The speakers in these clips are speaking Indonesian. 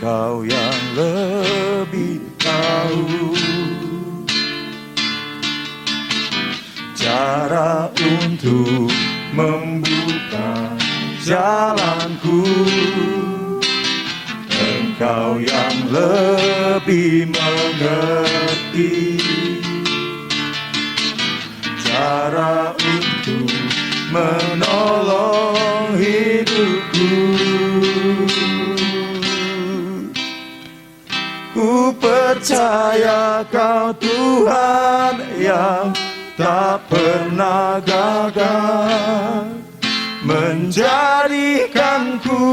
Engkau yang lebih tahu cara untuk membuka jalanku. Engkau yang lebih mengerti cara untuk menolong hidupku. Ku percaya Kau Tuhan yang tak pernah gagal, menjadikanku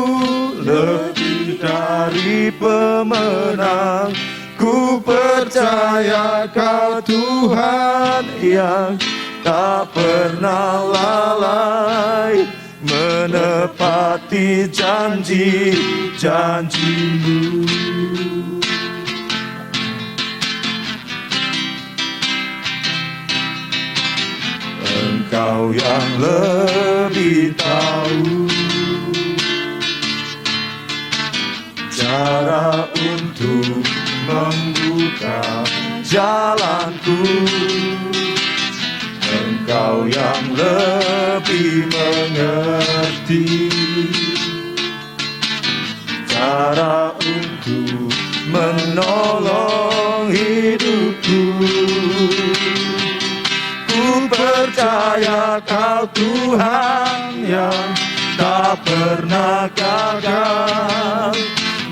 lebih dari pemenang. Ku percaya Kau Tuhan yang tak pernah lalai, menepati janji-janji-Mu. Engkau yang lebih tahu cara untuk membuka jalanku. Engkau yang lebih mengerti cara untuk menolong hidupku. Ku percaya Kau Tuhan yang tak pernah gagal,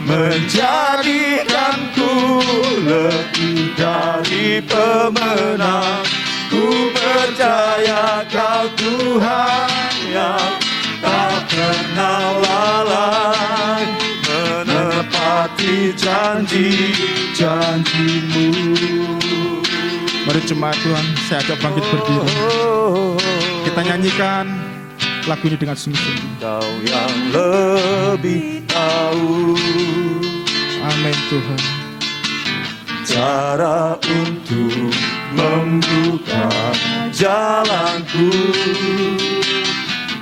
menjadikanku lebih dari pemenang. Ku percaya Kau Tuhan yang tak pernah lalai, menepati janji-janji-Mu. Mari jemaat Tuhan, saya ajak bangkit berdiri. Kita nyanyikan lagu ini dengan sungguh-sungguh. Kau yang lebih tahu, amin Tuhan, cara untuk membuka jalanku.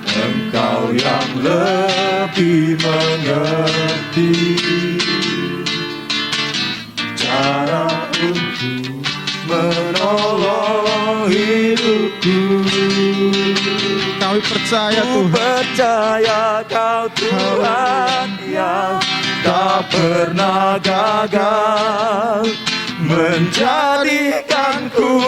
Engkau yang lebih mengerti cara untuk menolong hidupku. kami percaya Ku Tuhan. percaya Kau Tuhan yang tak pernah gagal, menjadikanku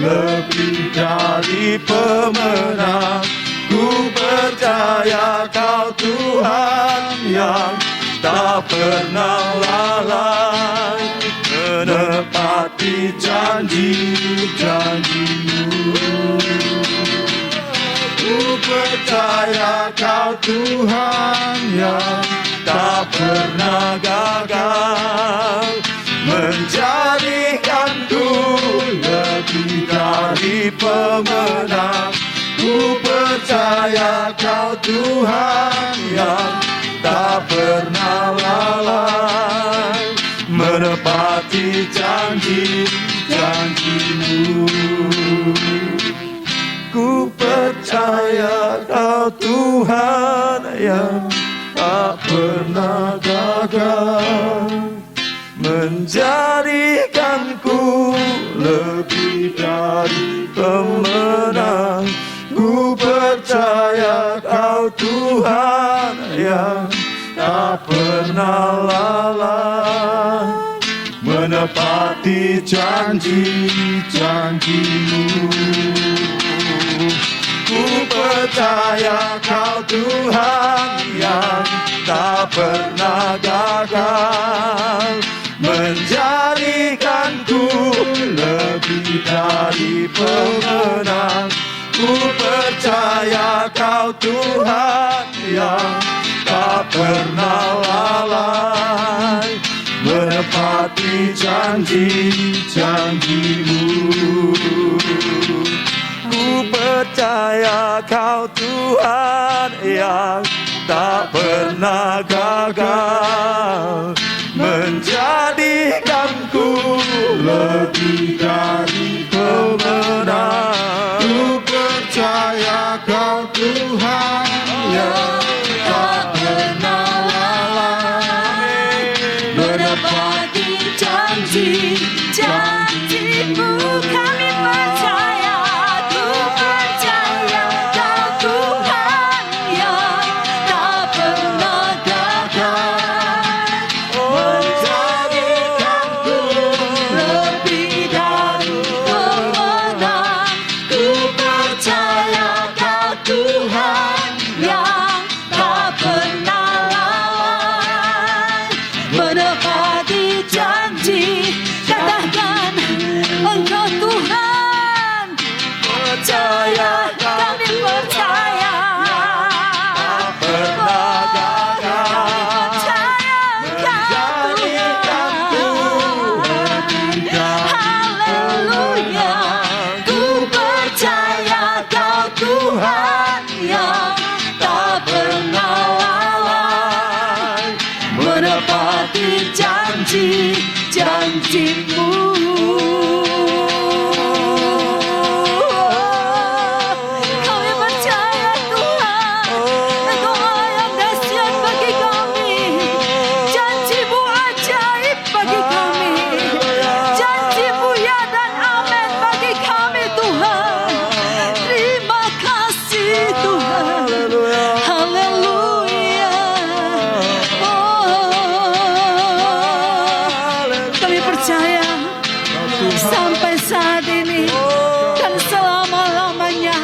lebih dari pemenang. Ku percaya Kau Tuhan yang tak pernah lalai, menepati janji-janji-Mu. Ku percaya Kau Tuhan yang tak pernah gagal, menjadikanku lebih dari pemenang. Ku percaya Kau Tuhan yang tak pernah lalai, menepati janji-janji-Mu. Ku percaya Kau Tuhan yang tak pernah gagal, menjadikanku lebih dari pemenang. Ku percaya Kau Tuhan yang tak pernah lalai, menepati janji-janji-Mu. Ku percaya Kau Tuhan yang tak pernah gagal, menjadikanku lebih pemenang. Ku percaya Kau Tuhan yang tak pernah lalai, menepati janji-janji-Mu. Ku percaya Kau Tuhan yang tak pernah gagal, menjadikanku lebih dari pemenang. Ku percaya Kau Tuhan yang tak pernah lalai, menepati janji-janji-Mu. Kami percaya, ku percaya Kau Tuhan yang tak pernah gagal, menjadikanku lebih dari pemenang. Ku percaya Kau Tuhan yang tak pernah lalai, menepati janji. Katakan, Engkau Tuhan. Percaya, kami percaya. Pernah gagal, menjadikanku lebih dari Haleluya. Ku percaya Kau Tuhan yang tak pernah lalai, menepati janji-janji-Mu. Kami percaya Tuhan, Engkau Allah yang dahsyat bagi kami. Janji-Mu ajaib bagi kami. Janji-Mu ya dan amin bagi kami Tuhan. Terima kasih Tuhan. Haleluya. Kami percaya sampai saat ini dan selama-lamanya.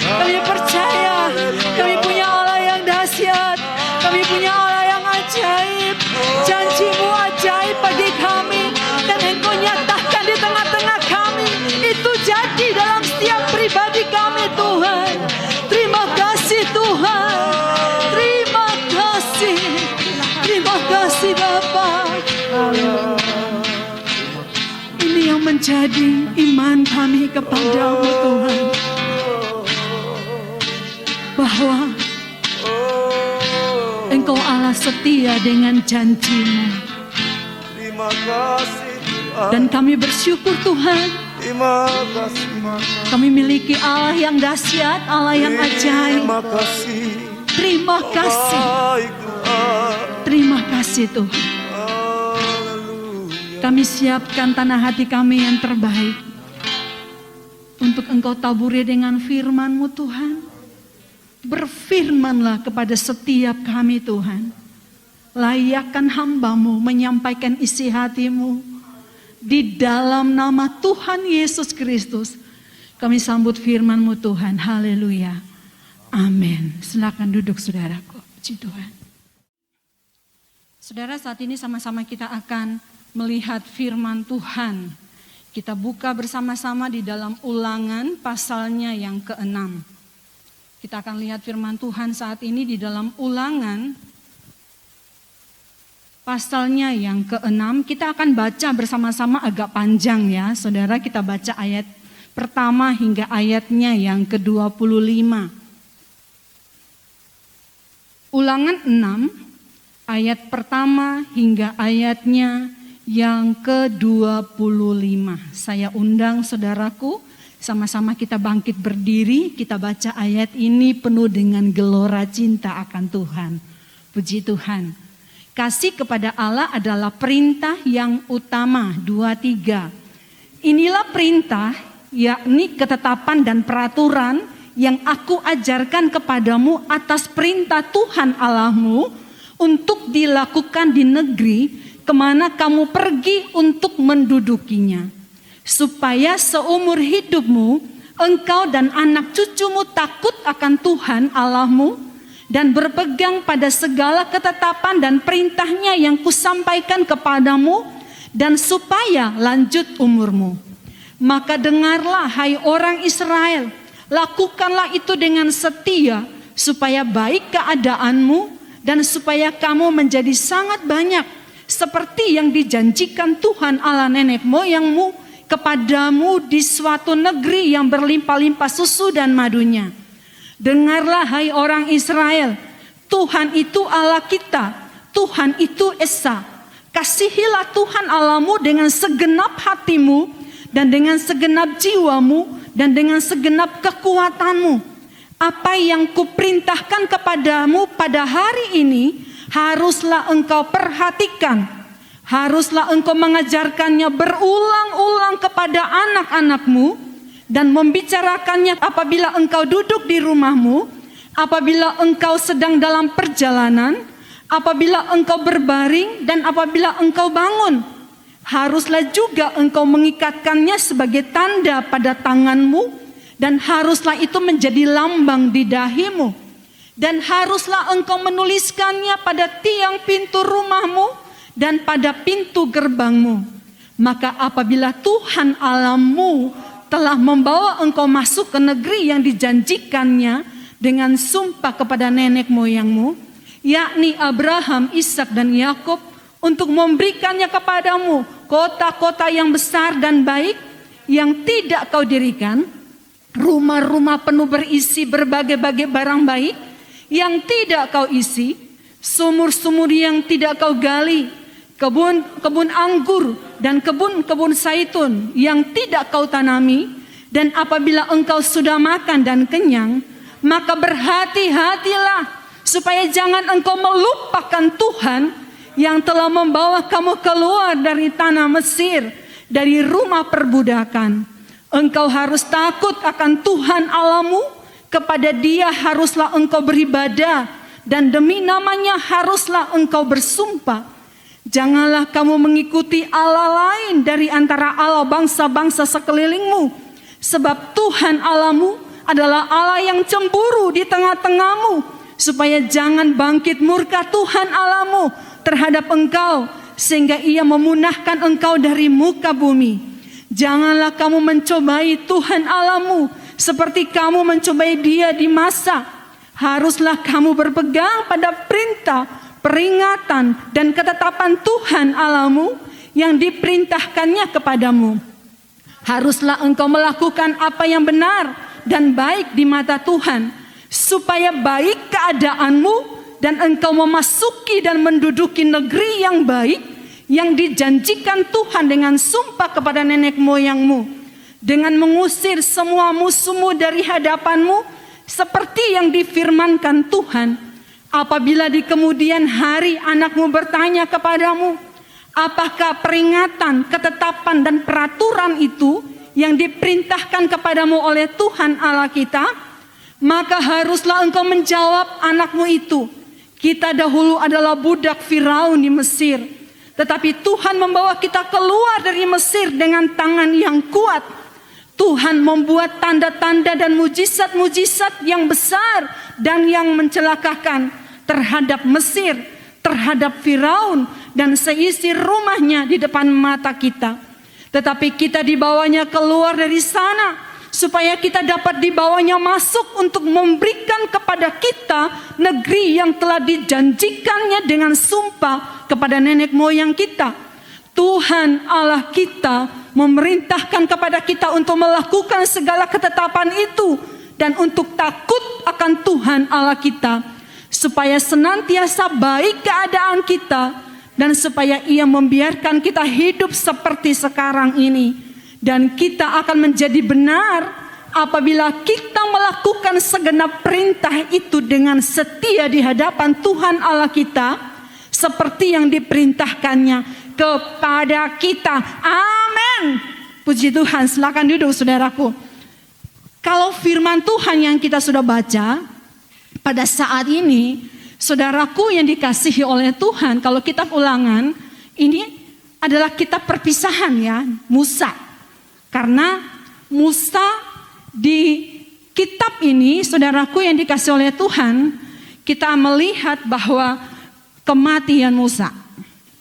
Kami percaya kami punya Allah yang dahsyat. Kami punya Allah yang ajaib. Janji-Mu ajaib bagi kami, dan Engkau nyatakan di tengah-tengah kami. Itu jadi dalam setiap pribadi kami Tuhan. Terima kasih Tuhan. Terima kasih. Terima kasih Bapa. Ini yang menjadi iman kami kepada-Mu Tuhan, bahwa Engkau Allah setia dengan janji-Mu. Terima kasih Tuhan. Dan kami bersyukur Tuhan, Terima kasih. kami miliki Allah yang dahsyat, Allah yang ajaib. Terima kasih. Terima kasih. Baik Tuhan. Terima kasih Tuhan. Haleluya. Kami siapkan tanah hati kami yang terbaik untuk Engkau taburi dengan firman-Mu Tuhan. Berfirmanlah kepada setiap kami Tuhan. Layakkan hamba-Mu menyampaikan isi hati-Mu. Di dalam nama Tuhan Yesus Kristus kami sambut firman-Mu Tuhan. Haleluya. Amin. Silakan duduk saudaraku. Puji Tuhan. Saudara, saat ini sama-sama kita akan melihat firman Tuhan. Kita buka bersama-sama di dalam Ulangan pasalnya yang ke-6. Kita akan lihat firman Tuhan saat ini di dalam Ulangan pasalnya yang ke-6. Kita akan baca bersama-sama agak panjang ya, saudara. Kita baca ayat pertama hingga ayatnya yang ke-25. Ulangan 6 ayat pertama hingga ayatnya yang ke-25. Saya undang saudaraku, sama-sama kita bangkit berdiri, kita baca ayat ini penuh dengan gelora cinta akan Tuhan. Puji Tuhan. Kasih kepada Allah adalah perintah yang utama. 2-3. Inilah perintah, yakni ketetapan dan peraturan yang aku ajarkan kepadamu atas perintah Tuhan Allahmu untuk dilakukan di negeri kemana kamu pergi untuk mendudukinya. Supaya seumur hidupmu engkau dan anak cucumu takut akan Tuhan Allahmu dan berpegang pada segala ketetapan dan perintahnya yang kusampaikan kepadamu, dan supaya lanjut umurmu. Maka dengarlah hai orang Israel, lakukanlah itu dengan setia, supaya baik keadaanmu dan supaya kamu menjadi sangat banyak, seperti yang dijanjikan Tuhan Allah nenek moyangmu kepadamu di suatu negeri yang berlimpah-limpah susu dan madunya. Dengarlah hai orang Israel, Tuhan itu Allah kita, Tuhan itu Esa. Kasihilah Tuhan Allahmu dengan segenap hatimu dan dengan segenap jiwamu dan dengan segenap kekuatanmu. Apa yang kuperintahkan kepadamu pada hari ini haruslah engkau perhatikan. Haruslah engkau mengajarkannya berulang-ulang kepada anak-anakmu dan membicarakannya apabila engkau duduk di rumahmu, apabila engkau sedang dalam perjalanan, apabila engkau berbaring dan apabila engkau bangun. Haruslah juga engkau mengikatkannya sebagai tanda pada tanganmu, dan haruslah itu menjadi lambang di dahimu. Dan haruslah engkau menuliskannya pada tiang pintu rumahmu dan pada pintu gerbangmu. Maka apabila Tuhan Allahmu telah membawa engkau masuk ke negeri yang dijanjikannya dengan sumpah kepada nenek moyangmu, yakni Abraham, Ishak dan Yakub, untuk memberikannya kepadamu kota-kota yang besar dan baik yang tidak kau dirikan, rumah-rumah penuh berisi berbagai-bagai barang baik yang tidak kau isi, sumur-sumur yang tidak kau gali, kebun anggur dan kebun zaitun yang tidak kau tanami. Dan apabila engkau sudah makan dan kenyang, maka berhati-hatilah supaya jangan engkau melupakan Tuhan yang telah membawa kamu keluar dari tanah Mesir, dari rumah perbudakan. Engkau harus takut akan Tuhan Allahmu, kepada Dia haruslah engkau beribadah, dan demi namanya haruslah engkau bersumpah. Janganlah kamu mengikuti Allah lain dari antara Allah bangsa-bangsa sekelilingmu, sebab Tuhan Allahmu adalah Allah yang cemburu di tengah-tengahmu, supaya jangan bangkit murka Tuhan Allahmu terhadap engkau, sehingga Ia memunahkan engkau dari muka bumi. Janganlah kamu mencobai Tuhan Allahmu seperti kamu mencobai Dia di masa. Haruslah kamu berpegang pada perintah, peringatan dan ketetapan Tuhan Allahmu yang diperintahkannya kepadamu. Haruslah engkau melakukan apa yang benar dan baik di mata Tuhan, supaya baik keadaanmu dan engkau memasuki dan menduduki negeri yang baik yang dijanjikan Tuhan dengan sumpah kepada nenek moyangmu, dengan mengusir semua musuhmu dari hadapanmu, seperti yang difirmankan Tuhan. Apabila di kemudian hari anakmu bertanya kepadamu, apakah peringatan, ketetapan dan peraturan itu yang diperintahkan kepadamu oleh Tuhan Allah kita, maka haruslah engkau menjawab anakmu itu, kita dahulu adalah budak Firaun di Mesir, tetapi Tuhan membawa kita keluar dari Mesir dengan tangan yang kuat. Tuhan membuat tanda-tanda dan mujizat-mujizat yang besar dan yang mencelakakan terhadap Mesir, terhadap Firaun dan seisi rumahnya di depan mata kita. Tetapi kita dibawanya keluar dari sana, supaya kita dapat dibawanya masuk untuk memberikan kepada kita negeri yang telah dijanjikannya dengan sumpah kepada nenek moyang kita. Tuhan Allah kita memerintahkan kepada kita untuk melakukan segala ketetapan itu dan untuk takut akan Tuhan Allah kita, supaya senantiasa baik keadaan kita dan supaya Ia membiarkan kita hidup seperti sekarang ini. Dan kita akan menjadi benar apabila kita melakukan segenap perintah itu dengan setia di hadapan Tuhan Allah kita, seperti yang diperintahkannya kepada kita. Amin. Puji Tuhan. Silakan duduk saudaraku. Kalau firman Tuhan yang kita sudah baca pada saat ini, saudaraku yang dikasihi oleh Tuhan, kalau kitab Ulangan ini adalah kitab perpisahan ya, Musa. Karena Musa di kitab ini, saudaraku yang dikasih oleh Tuhan, kita melihat bahwa kematian Musa.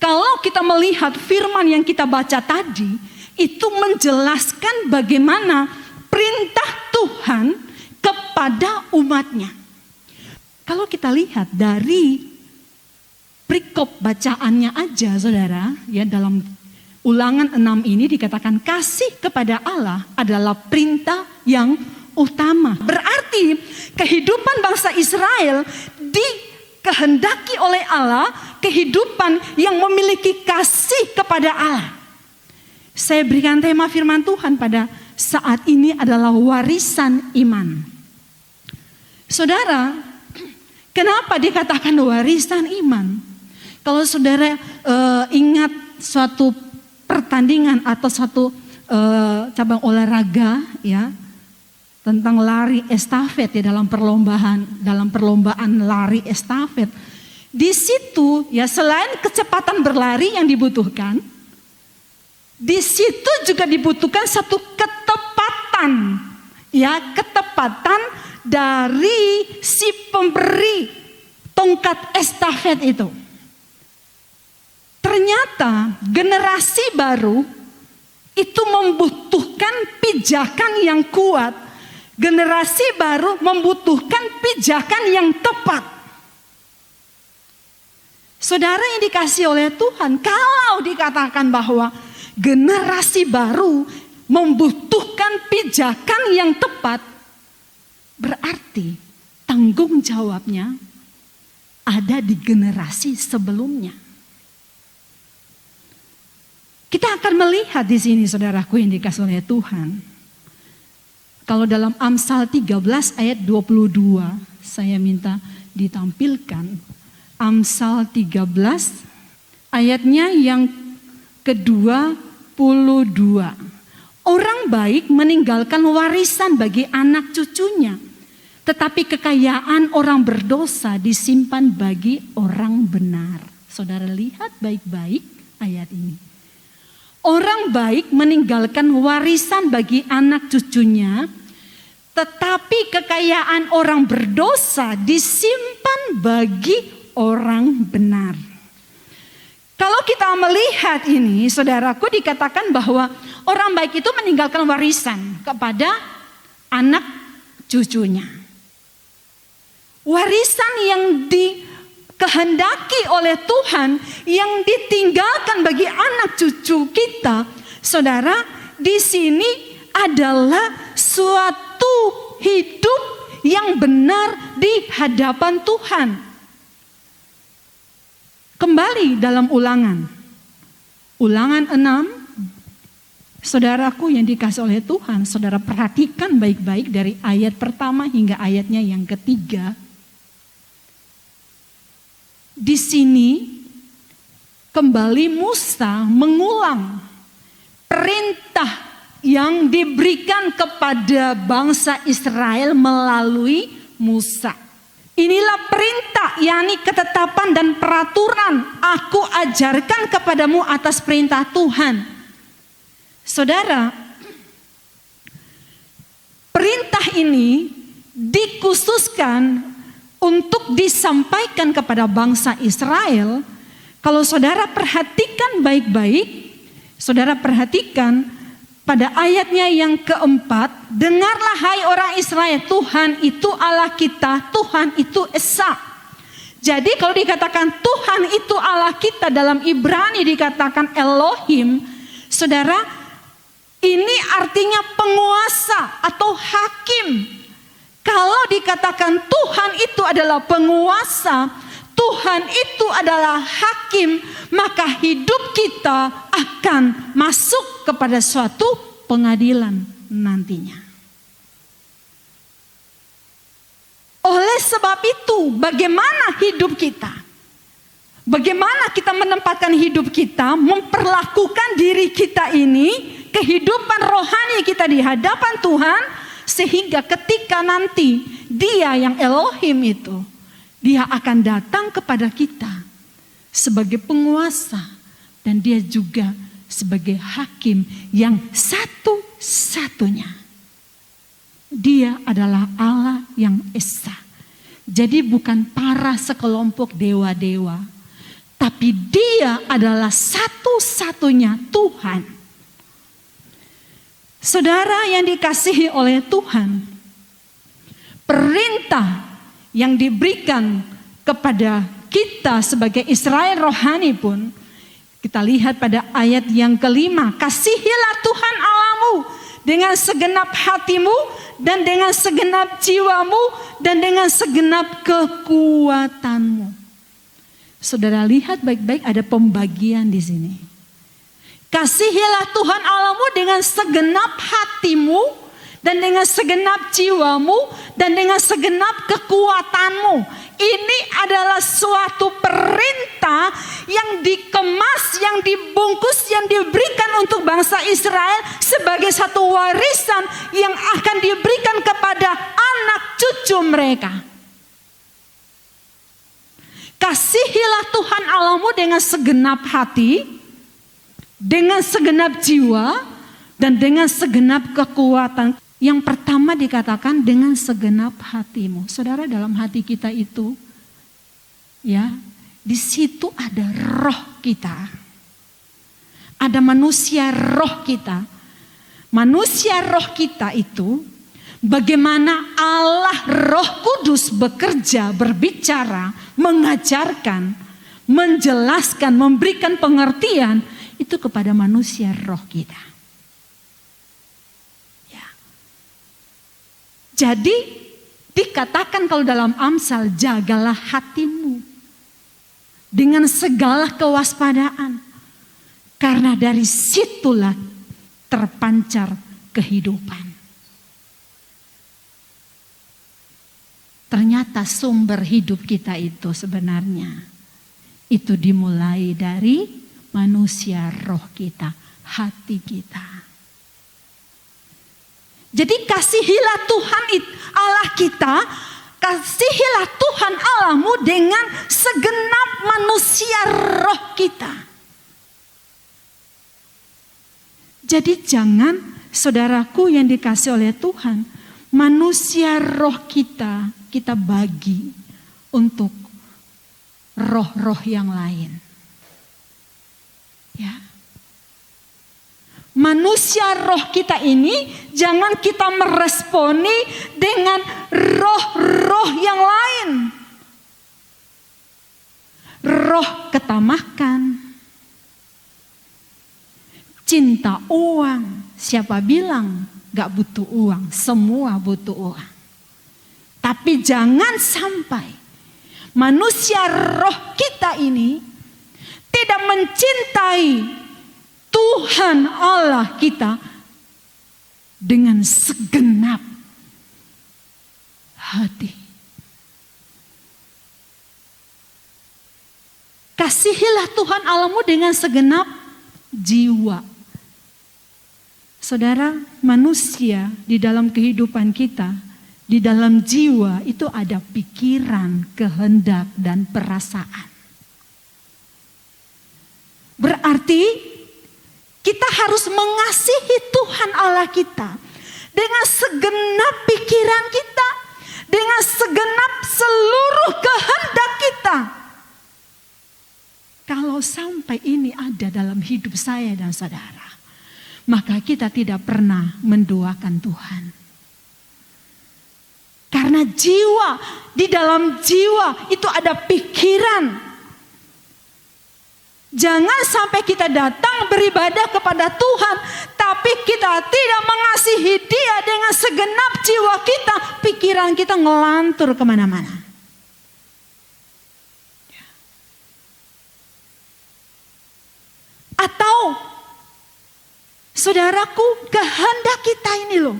Kalau kita melihat firman yang kita baca tadi, itu menjelaskan bagaimana perintah Tuhan kepada umatnya. Kalau kita lihat dari perikop bacaannya aja saudara, ya dalam Ulangan 6 ini dikatakan kasih kepada Allah adalah perintah yang utama. Berarti kehidupan bangsa Israel dikehendaki oleh Allah, kehidupan yang memiliki kasih kepada Allah. Saya berikan tema firman Tuhan pada saat ini adalah warisan iman. Saudara, kenapa dikatakan warisan iman? Kalau saudara ingat suatu pertandingan atau suatu cabang olahraga ya tentang lari estafet ya dalam perlombaan lari estafet, di situ ya selain kecepatan berlari yang dibutuhkan, di situ juga dibutuhkan satu ketepatan dari si pemberi tongkat estafet itu. Ternyata generasi baru itu membutuhkan pijakan yang kuat. Generasi baru membutuhkan pijakan yang tepat. Saudara yang dikasihi oleh Tuhan, kalau dikatakan bahwa generasi baru membutuhkan pijakan yang tepat, berarti tanggung jawabnya ada di generasi sebelumnya. Kita akan melihat di sini saudaraku yang dikasihi oleh Tuhan. Kalau dalam Amsal 13 ayat 22, saya minta ditampilkan. Amsal 13 ayatnya yang ke-22. Orang baik meninggalkan warisan bagi anak cucunya, tetapi kekayaan orang berdosa disimpan bagi orang benar. Saudara lihat baik-baik ayat ini. Orang baik meninggalkan warisan bagi anak cucunya, tetapi kekayaan orang berdosa disimpan bagi orang benar. Kalau kita melihat ini, saudaraku, dikatakan bahwa orang baik itu meninggalkan warisan kepada anak cucunya. Warisan yang dikehendaki oleh Tuhan, yang ditinggalkan bagi anak cucu kita, saudara, di sini adalah suatu hidup yang benar di hadapan Tuhan. Kembali dalam Ulangan 6, saudaraku yang dikasihi oleh Tuhan, saudara perhatikan baik-baik dari ayat pertama hingga ayatnya yang ketiga. Di sini kembali Musa mengulang perintah yang diberikan kepada bangsa Israel melalui Musa. Inilah perintah, yakni ketetapan dan peraturan aku ajarkan kepadamu atas perintah Tuhan. Saudara, perintah ini dikhususkan untuk disampaikan kepada bangsa Israel. Kalau saudara perhatikan baik-baik, saudara perhatikan pada ayatnya yang keempat, dengarlah hai orang Israel, Tuhan itu Allah kita, Tuhan itu Esa. Jadi kalau dikatakan Tuhan itu Allah kita, dalam Ibrani dikatakan Elohim, saudara, ini artinya penguasa atau hakim. Kalau dikatakan Tuhan itu adalah penguasa, Tuhan itu adalah hakim, maka hidup kita akan masuk kepada suatu pengadilan nantinya. Oleh sebab itu, bagaimana hidup kita? Bagaimana kita menempatkan hidup kita, memperlakukan diri kita ini, kehidupan rohani kita di hadapan Tuhan, sehingga ketika nanti Dia yang Elohim itu, Dia akan datang kepada kita sebagai penguasa, dan Dia juga sebagai hakim yang satu-satunya. Dia adalah Allah yang Esa. Jadi bukan para sekelompok dewa-dewa, tapi Dia adalah satu-satunya Tuhan. Saudara yang dikasihi oleh Tuhan, perintah yang diberikan kepada kita sebagai Israel rohani pun, kita lihat pada ayat yang kelima, kasihilah Tuhan Allahmu dengan segenap hatimu dan dengan segenap jiwamu dan dengan segenap kekuatanmu. Saudara lihat baik-baik, ada pembagian di sini. Kasihilah Tuhan Allahmu dengan segenap hatimu dan dengan segenap jiwamu dan dengan segenap kekuatanmu. Ini adalah suatu perintah yang dikemas, yang dibungkus, yang diberikan untuk bangsa Israel sebagai satu warisan yang akan diberikan kepada anak cucu mereka. Kasihilah Tuhan Allahmu dengan segenap hati, dengan segenap jiwa, dan dengan segenap kekuatan. Yang pertama dikatakan dengan segenap hatimu. Saudara, dalam hati kita itu, ya, di situ ada roh kita. Ada manusia roh kita. Manusia roh kita itu, bagaimana Allah Roh Kudus bekerja, berbicara, mengajarkan, menjelaskan, memberikan pengertian itu kepada manusia roh kita. Ya. Jadi dikatakan kalau dalam Amsal, jagalah hatimu dengan segala kewaspadaan, karena dari situlah terpancar kehidupan. Ternyata sumber hidup kita itu sebenarnya itu dimulai dari manusia roh kita, hati kita. Jadi kasihilah Tuhan Allah kita, kasihilah Tuhan Allahmu dengan segenap manusia roh kita. Jadi jangan, saudaraku yang dikasihi oleh Tuhan, manusia roh kita bagi untuk roh-roh yang lain. Ya. Manusia roh kita ini jangan kita meresponi dengan roh-roh yang lain. Roh ketamakan, cinta uang. Siapa bilang gak butuh uang? Semua butuh uang. Tapi jangan sampai manusia roh kita ini tidak mencintai Tuhan Allah kita dengan segenap hati. Kasihilah Tuhan Allahmu dengan segenap jiwa. Saudara, manusia di dalam kehidupan kita, di dalam jiwa itu ada pikiran, kehendak, dan perasaan. Berarti kita harus mengasihi Tuhan Allah kita dengan segenap pikiran kita, dengan segenap seluruh kehendak kita. Kalau sampai ini ada dalam hidup saya dan saudara, maka kita tidak pernah menduakan Tuhan. Karena jiwa, di dalam jiwa itu ada pikiran. Jangan sampai kita datang beribadah kepada Tuhan, tapi kita tidak mengasihi Dia dengan segenap jiwa kita, pikiran kita ngelantur kemana-mana. Atau, saudaraku, kehendak kita ini loh,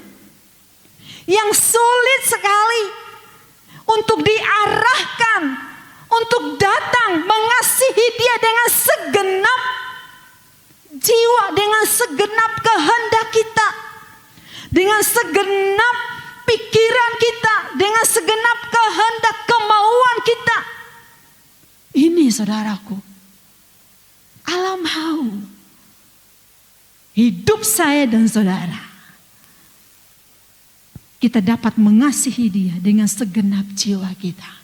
yang sulit sekali untuk diarahkan, untuk datang mengasihi Dia dengan segenap jiwa, dengan segenap kehendak kita, dengan segenap pikiran kita, dengan segenap kehendak kemauan kita. Ini saudaraku, Allah mau hidup saya dan saudara, kita dapat mengasihi Dia dengan segenap jiwa kita.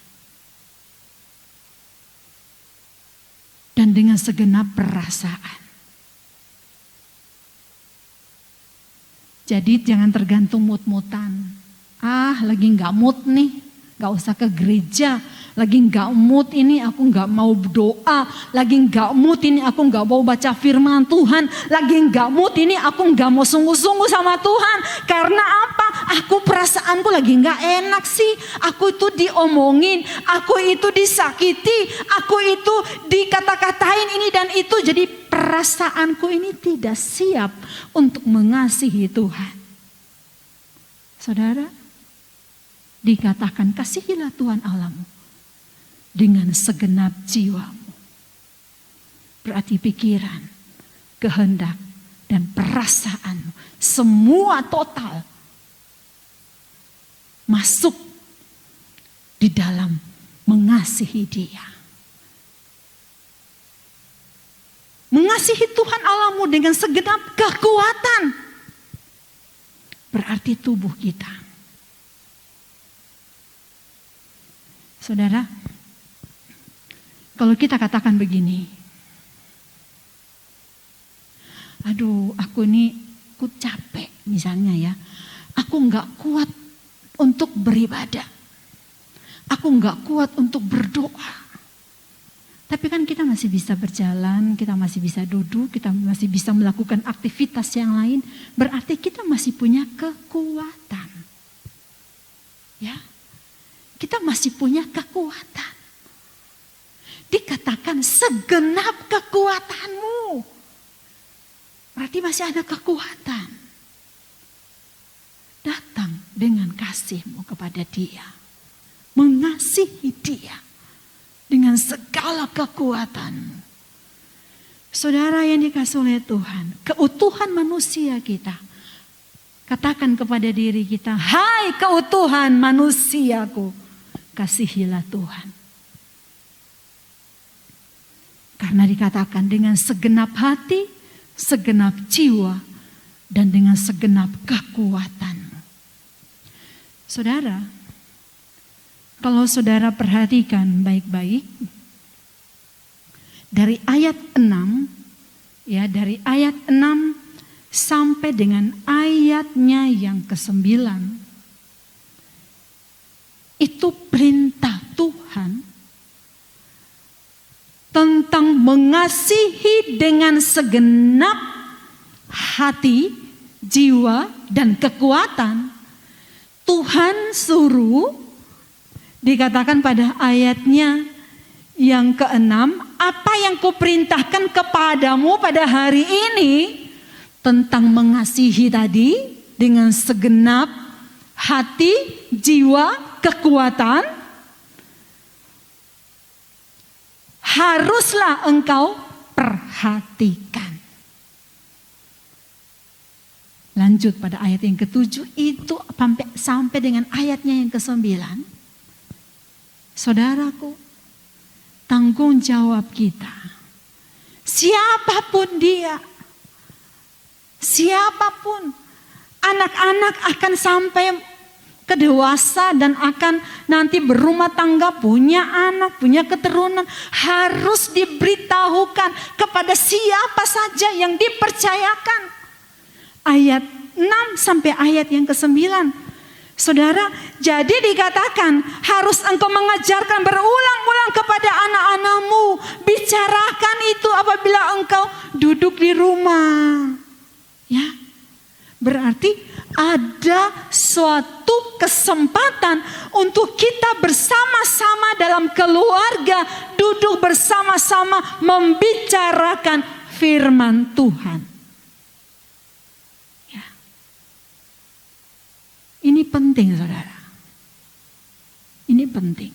Dan dengan segenap perasaan. Jadi jangan tergantung mood-moodan. Lagi gak mood nih, gak usah ke gereja. Lagi gak mood ini aku gak mau berdoa. Lagi gak mood ini aku gak mau baca firman Tuhan. Lagi gak mood ini aku gak mau sungguh-sungguh sama Tuhan. Karena apa? Aku perasaanku lagi gak enak sih. Aku itu diomongin, aku itu disakiti, aku itu dikata-katain ini dan itu. Jadi perasaanku ini tidak siap untuk mengasihi Tuhan. Saudara, dikatakan kasihilah Tuhan Allahmu dengan segenap jiwamu. Berarti pikiran, kehendak, dan perasaanmu. Semua total masuk di dalam mengasihi Dia. Mengasihi Tuhan Allahmu dengan segenap kekuatan. Berarti tubuh kita. Saudara, kalau kita katakan begini, aduh aku capek misalnya ya, aku gak kuat untuk beribadah, aku gak kuat untuk berdoa. Tapi kan kita masih bisa berjalan, kita masih bisa duduk, kita masih bisa melakukan aktivitas yang lain. Berarti kita masih punya kekuatan. Ya, kita masih punya kekuatan. Dikatakan segenap kekuatanmu. Berarti masih ada kekuatan. Datang dengan kasihmu kepada Dia. Mengasihi Dia. Dengan segala kekuatan. Saudara yang dikasihi oleh Tuhan, keutuhan manusia kita. Katakan kepada diri kita, hai keutuhan manusiaku, kasihilah Tuhan. Karena dikatakan dengan segenap hati, segenap jiwa, dan dengan segenap kekuatan. Saudara, kalau saudara perhatikan baik-baik, dari ayat 6, ya dari ayat 6 sampai dengan ayatnya yang ke-9, itu perintah Tuhan tentang mengasihi dengan segenap hati, jiwa, dan kekuatan. Tuhan suruh, dikatakan pada ayatnya yang ke-6, apa yang kuperintahkan kepadamu pada hari ini tentang mengasihi tadi dengan segenap hati, jiwa, kekuatan, haruslah engkau perhatikan. Lanjut pada ayat yang ke-7 itu sampai dengan ayatnya yang ke-9. Saudaraku, tanggung jawab kita, siapapun dia, siapapun, anak-anak akan sampai ke dewasa dan akan nanti berumah tangga, punya anak, punya keturunan, harus diberitahukan kepada siapa saja yang dipercayakan. Ayat 6 sampai ayat yang ke-9. Saudara, jadi dikatakan harus engkau mengajarkan berulang-ulang kepada anak-anakmu. Bicarakan itu apabila engkau duduk di rumah. Ya, berarti ada suatu kesempatan untuk kita bersama-sama dalam keluarga. Duduk bersama-sama membicarakan firman Tuhan. Ini penting, saudara. Ini penting.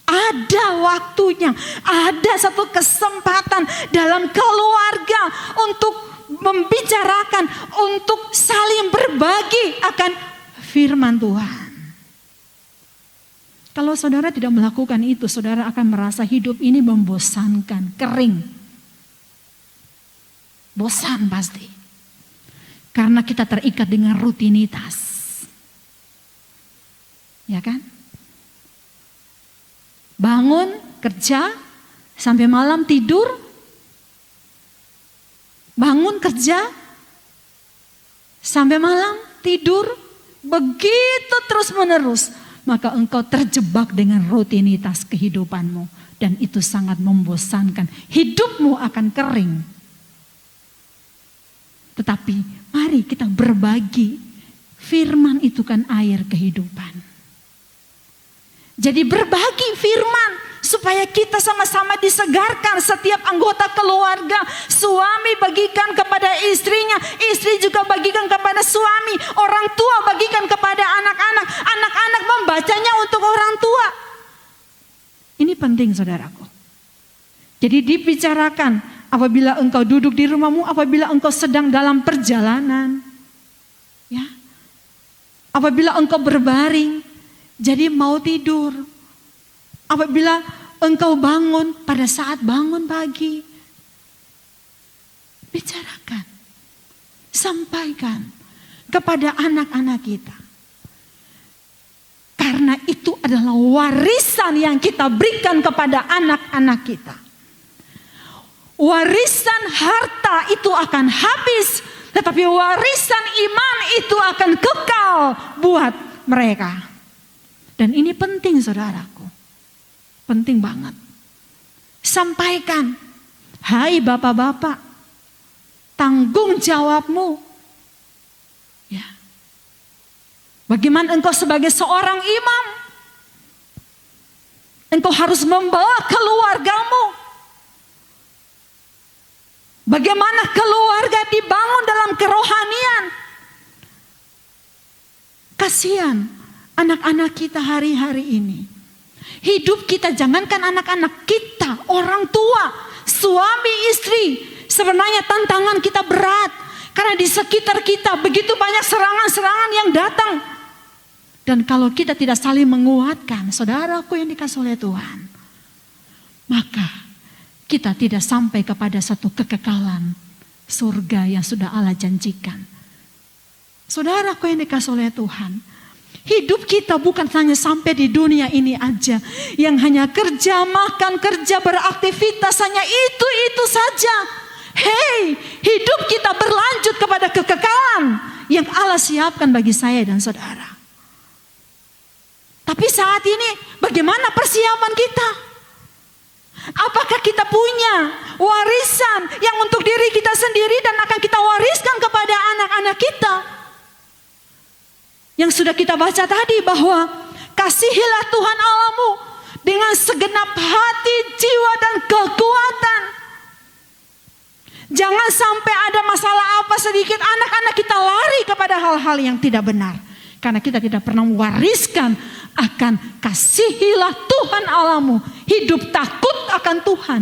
Ada waktunya, ada satu kesempatan dalam keluarga untuk membicarakan, untuk saling berbagi akan firman Tuhan. Kalau saudara tidak melakukan itu, saudara akan merasa hidup ini membosankan, kering. Bosan pasti. Karena kita terikat dengan rutinitas. Ya kan? Bangun, kerja, sampai malam tidur. Bangun, kerja. sampai malam tidur, begitu terus menerus, maka engkau terjebak dengan rutinitas kehidupanmu. Dan itu sangat membosankan. Hidupmu akan kering. Tetapi mari kita berbagi. Firman itu kan air kehidupan. Jadi berbagi firman supaya kita sama-sama disegarkan, setiap anggota keluarga. Suami bagikan kepada istrinya, istri juga bagikan kepada suami, orang tua bagikan kepada anak-anak, anak-anak membacanya untuk orang tua. Ini penting saudaraku. Jadi dibicarakan apabila engkau duduk di rumahmu, apabila engkau sedang dalam perjalanan, ya, apabila engkau berbaring, jadi mau tidur, apabila engkau bangun pada saat bangun pagi, bicarakan, sampaikan kepada anak-anak kita. Karena itu adalah warisan yang kita berikan kepada anak-anak kita. Warisan harta itu akan habis, tetapi warisan iman itu akan kekal buat mereka. Dan ini penting saudaraku. Penting banget. Sampaikan, hai bapak-bapak, tanggung jawabmu. Ya. Bagaimana engkau sebagai seorang imam? Engkau harus membawa keluargamu. Bagaimana keluarga dibangun dalam kerohanian? Kasihan anak-anak kita hari-hari ini. Hidup kita, jangankan anak-anak kita, orang tua, suami, istri. Sebenarnya tantangan kita berat. Karena di sekitar kita begitu banyak serangan-serangan yang datang. Dan kalau kita tidak saling menguatkan, saudaraku yang dikasih oleh Tuhan, maka kita tidak sampai kepada satu kekekalan surga yang sudah Allah janjikan. Saudaraku yang dikasih oleh Tuhan, hidup kita bukan hanya sampai di dunia ini aja. Yang hanya kerja, makan, kerja, beraktivitas, hanya itu saja. Hei, hidup kita berlanjut kepada kekekalan yang Allah siapkan bagi saya dan saudara. Tapi saat ini bagaimana persiapan kita? Apakah kita punya warisan yang untuk diri kita sendiri dan akan kita wariskan kepada anak-anak kita? Yang sudah kita baca tadi bahwa kasihilah Tuhan Allahmu dengan segenap hati, jiwa dan kekuatan. Jangan sampai ada masalah apa sedikit anak-anak kita lari kepada hal-hal yang tidak benar. Karena kita tidak pernah mewariskan akan kasihilah Tuhan Allahmu. Hidup takut akan Tuhan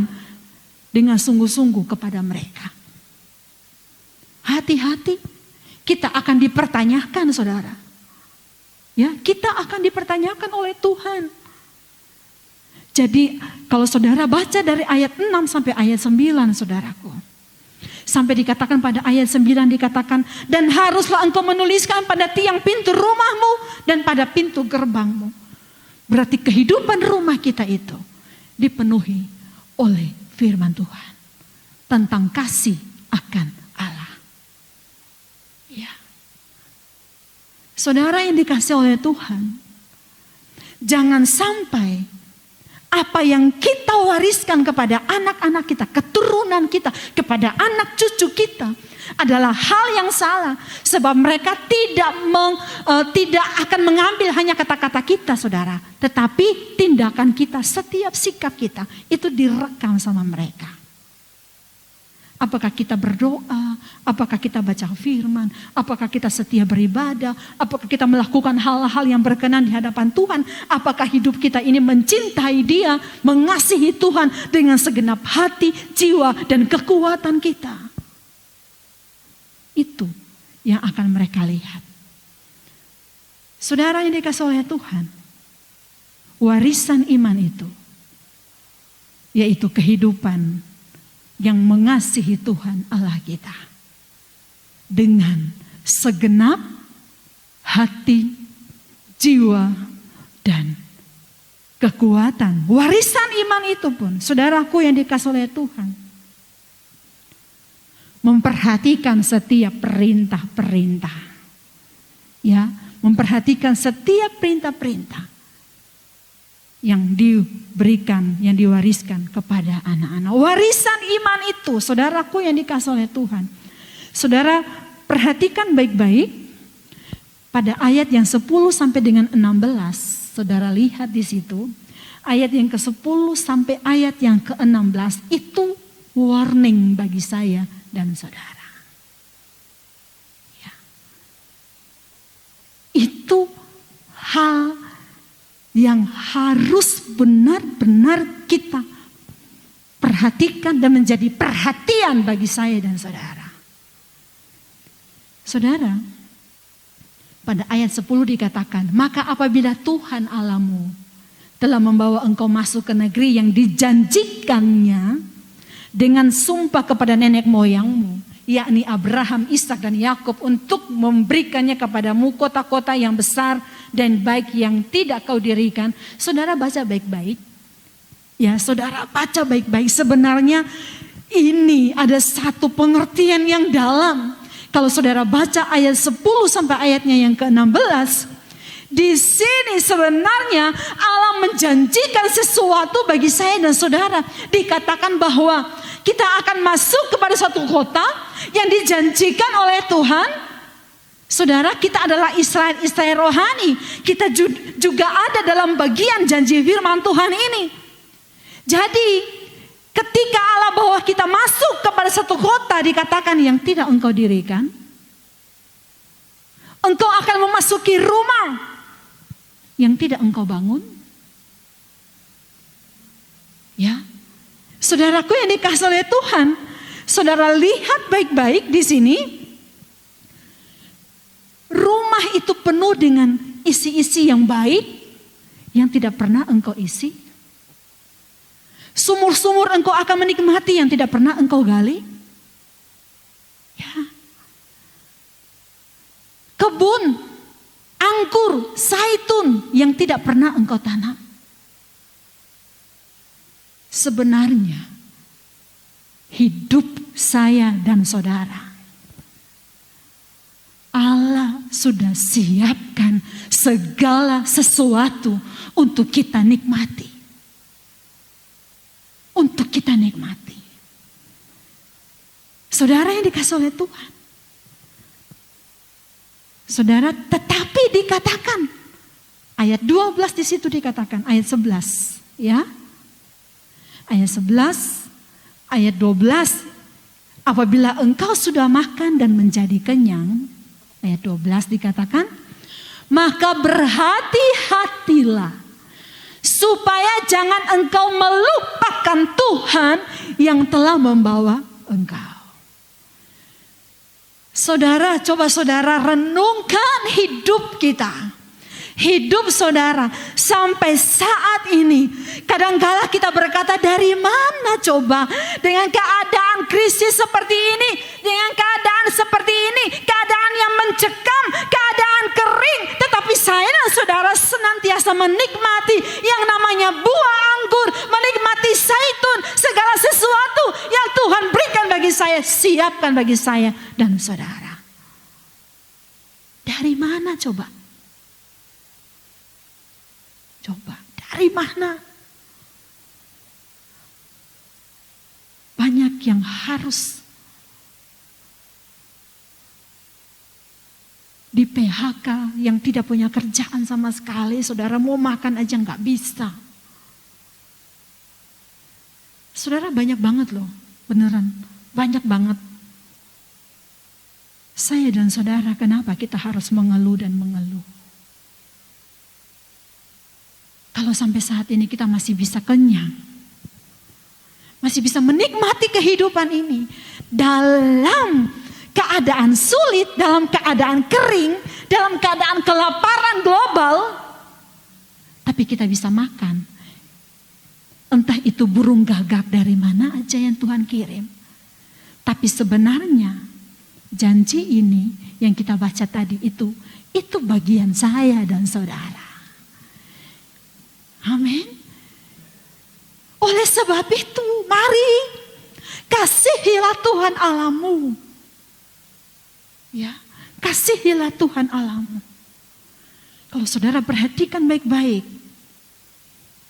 dengan sungguh-sungguh kepada mereka. Hati-hati, kita akan dipertanyakan saudara. Ya, kita akan dipertanyakan oleh Tuhan. Jadi kalau saudara baca dari ayat 6 sampai ayat 9 saudaraku. Sampai dikatakan pada ayat 9 dikatakan, dan haruslah engkau menuliskan pada tiang pintu rumahmu dan pada pintu gerbangmu. Berarti kehidupan rumah kita itu dipenuhi oleh firman Tuhan. Tentang kasih akan Allah. Ya. Saudara yang dikasih oleh Tuhan, jangan sampai apa yang kita wariskan kepada anak-anak kita, keturunan kita, kepada anak cucu kita adalah hal yang salah. Sebab mereka tidak akan mengambil hanya kata-kata kita saudara. Tetapi tindakan kita, setiap sikap kita itu direkam sama mereka. Apakah kita berdoa, apakah kita baca firman, apakah kita setia beribadah, apakah kita melakukan hal-hal yang berkenan di hadapan Tuhan, apakah hidup kita ini mencintai Dia, mengasihi Tuhan dengan segenap hati, jiwa, dan kekuatan kita. Itu yang akan mereka lihat. Saudara yang dikasih oleh Tuhan, warisan iman itu, yaitu kehidupan yang mengasihi Tuhan Allah kita dengan segenap hati, jiwa, dan kekuatan. Warisan iman itu pun, saudaraku yang dikasih oleh Tuhan, memperhatikan setiap perintah-perintah. Ya, memperhatikan setiap perintah-perintah yang diberikan, yang diwariskan kepada anak-anak. Warisan iman itu, saudaraku yang dikasih oleh Tuhan. Saudara perhatikan baik-baik pada ayat yang 10 sampai dengan 16. Saudara lihat di situ, ayat yang ke-10 sampai ayat yang ke-16 itu warning bagi saya dan saudara. Ya. Itu hal yang harus benar-benar kita perhatikan dan menjadi perhatian bagi saya dan saudara. Saudara, pada ayat 10 dikatakan, maka apabila Tuhan Allahmu telah membawa engkau masuk ke negeri yang dijanjikannya dengan sumpah kepada nenek moyangmu, yakni Abraham, Ishak dan Yakub, untuk memberikannya kepadamu kota-kota yang besar dan baik yang tidak kau dirikan. Saudara baca baik-baik. Ya, saudara baca baik-baik. Sebenarnya ini ada satu pengertian yang dalam. Kalau saudara baca ayat 10 sampai ayatnya yang ke-16, di sini sebenarnya Allah menjanjikan sesuatu bagi saya dan saudara. Dikatakan bahwa kita akan masuk kepada suatu kota yang dijanjikan oleh Tuhan. Saudara, kita adalah Israel rohani. Kita juga ada dalam bagian janji firman Tuhan ini. Jadi ketika Allah bawa kita masuk kepada satu kota, dikatakan yang tidak engkau dirikan, engkau akan memasuki rumah yang tidak engkau bangun. Ya, saudaraku yang dikasih oleh Tuhan, saudara lihat baik-baik di sini. Rumah itu penuh dengan isi-isi yang baik yang tidak pernah engkau isi. Sumur-sumur engkau akan menikmati yang tidak pernah engkau gali. Ya. Kebun, anggur, zaitun yang tidak pernah engkau tanam. Sebenarnya hidup saya dan saudara, Allah sudah siapkan segala sesuatu untuk kita nikmati. Untuk kita nikmati. Saudara yang dikasih oleh Tuhan. Saudara, tetapi dikatakan ayat 12 di situ dikatakan, ayat 11, ya. Ayat 11, ayat 12, apabila engkau sudah makan dan menjadi kenyang, ayat 12 dikatakan, maka berhati-hatilah supaya jangan engkau melupakan Tuhan yang telah membawa engkau. Saudara, coba saudara renungkan hidup kita. Hidup saudara sampai saat ini. Kadangkala kita berkata, dari mana coba? Dengan keadaan krisis seperti ini, dengan keadaan seperti ini, keadaan yang mencekam, keadaan kering. Tetapi saya dan saudara senantiasa menikmati yang namanya buah anggur, menikmati zaitun, segala sesuatu yang Tuhan berikan bagi saya, siapkan bagi saya dan saudara. Dari mana coba? Coba, dari mana? Banyak yang harus di PHK, yang tidak punya kerjaan sama sekali. Saudara mau makan aja nggak bisa. Saudara banyak banget loh, beneran banyak banget. Saya dan saudara, kenapa kita harus mengeluh dan mengeluh? Kalau sampai saat ini kita masih bisa kenyang, masih bisa menikmati kehidupan ini dalam keadaan sulit, dalam keadaan kering, dalam keadaan kelaparan global, tapi kita bisa makan. Entah itu burung gagak dari mana aja yang Tuhan kirim. Tapi sebenarnya janji ini yang kita baca tadi itu bagian saya dan saudara. Amin. Oleh sebab itu, mari Kasihilah Tuhan Allahmu. Ya, kasihilah Tuhan Allahmu. Kalau saudara perhatikan baik-baik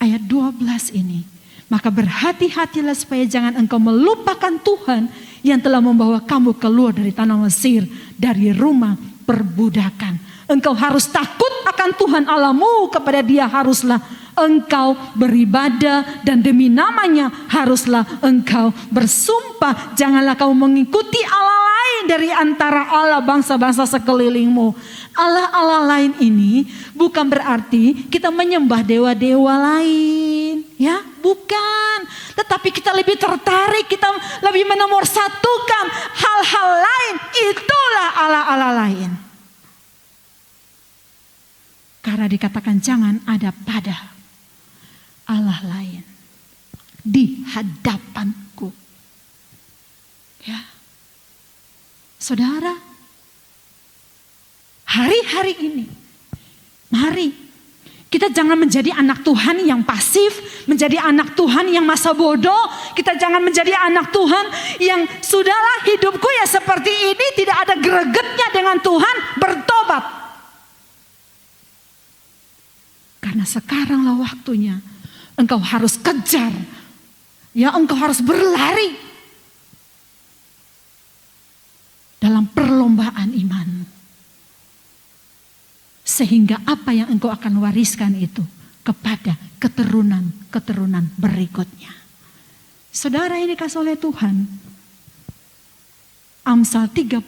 ayat 12 ini, maka berhati-hatilah supaya jangan engkau melupakan Tuhan yang telah membawa kamu keluar dari tanah Mesir, dari rumah perbudakan. Engkau harus takut akan Tuhan Allahmu, kepada Dia haruslah engkau beribadah, dan demi namanya haruslah engkau bersumpah. Janganlah kamu mengikuti Allah lain dari antara Allah bangsa-bangsa sekelilingmu. Allah-Allah lain ini bukan berarti kita menyembah dewa-dewa lain, ya, bukan. Tetapi kita lebih tertarik, kita lebih menomorsatukan hal-hal lain. Itulah Allah-Allah lain. Karena dikatakan jangan ada pada Allah lain di hadapanku. Ya. Saudara, hari-hari ini, mari kita jangan menjadi anak Tuhan yang pasif, menjadi anak Tuhan yang masa bodoh. Kita jangan menjadi anak Tuhan yang sudahlah hidupku ya seperti ini, tidak ada gregetnya dengan Tuhan, bertobat. Karena sekaranglah waktunya engkau harus kejar, ya, engkau harus berlari dalam perlombaan imanmu. Sehingga apa yang engkau akan wariskan itu kepada keturunan-keturunan berikutnya. Saudara, ini dikasih oleh Tuhan. Amsal 30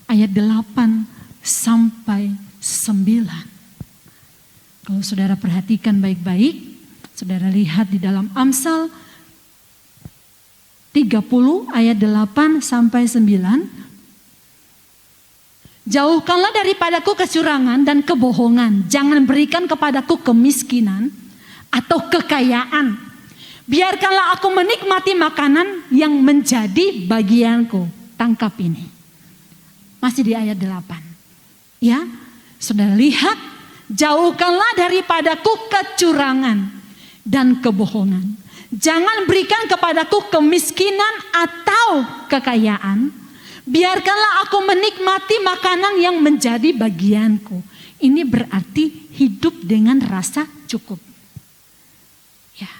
ayat 8 sampai 9. Kalau saudara perhatikan baik-baik, saudara lihat di dalam Amsal 30 ayat 8 sampai 9. Jauhkanlah daripadaku kecurangan dan kebohongan. Jangan berikan kepadaku kemiskinan atau kekayaan. Biarkanlah aku menikmati makanan yang menjadi bagianku. Tangkap ini. Masih di ayat 8. Ya, saudara lihat. Jauhkanlah daripadaku kecurangan dan kebohongan. Jangan berikan kepadaku kemiskinan atau kekayaan. Biarkanlah aku menikmati makanan yang menjadi bagianku. Ini berarti hidup dengan rasa cukup. Ya.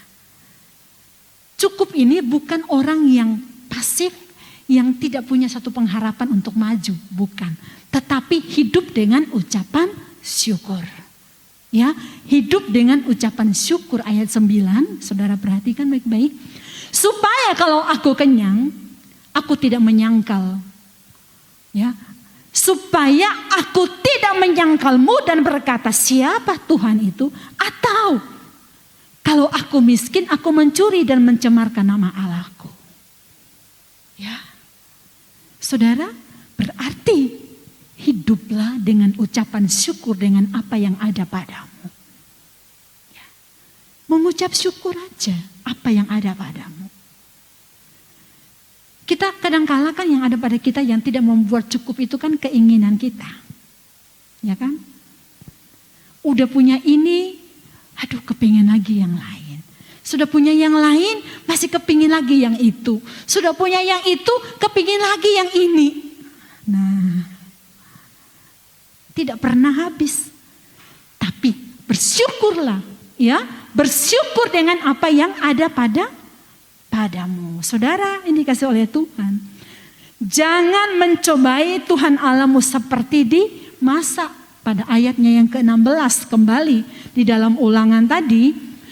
Cukup ini bukan orang yang pasif, yang tidak punya satu pengharapan untuk maju, bukan. Tetapi hidup dengan ucapan syukur. Ya, hidup dengan ucapan syukur ayat 9, saudara perhatikan baik-baik. Supaya kalau aku kenyang, aku tidak menyangkal. Ya, supaya aku tidak menyangkalmu dan berkata siapa Tuhan itu, atau kalau aku miskin aku mencuri dan mencemarkan nama Allahku. Ya, saudara, berarti hiduplah dengan ucapan syukur dengan apa yang ada padamu. Ya, mengucap syukur aja apa yang ada padamu. Kita kadang-kala kan yang ada pada kita yang tidak membuat cukup itu kan keinginan kita. Ya kan? Udah punya ini, aduh kepingin lagi yang lain. Sudah punya yang lain, masih kepingin lagi yang itu. Sudah punya yang itu, kepingin lagi yang ini. Nah, tidak pernah habis. Tapi bersyukurlah, ya. Bersyukur dengan apa yang ada padamu. Saudara, ini dikasih oleh Tuhan. Jangan mencobai Tuhan Allahmu seperti di masa, pada ayatnya yang ke-16 kembali di dalam Ulangan tadi.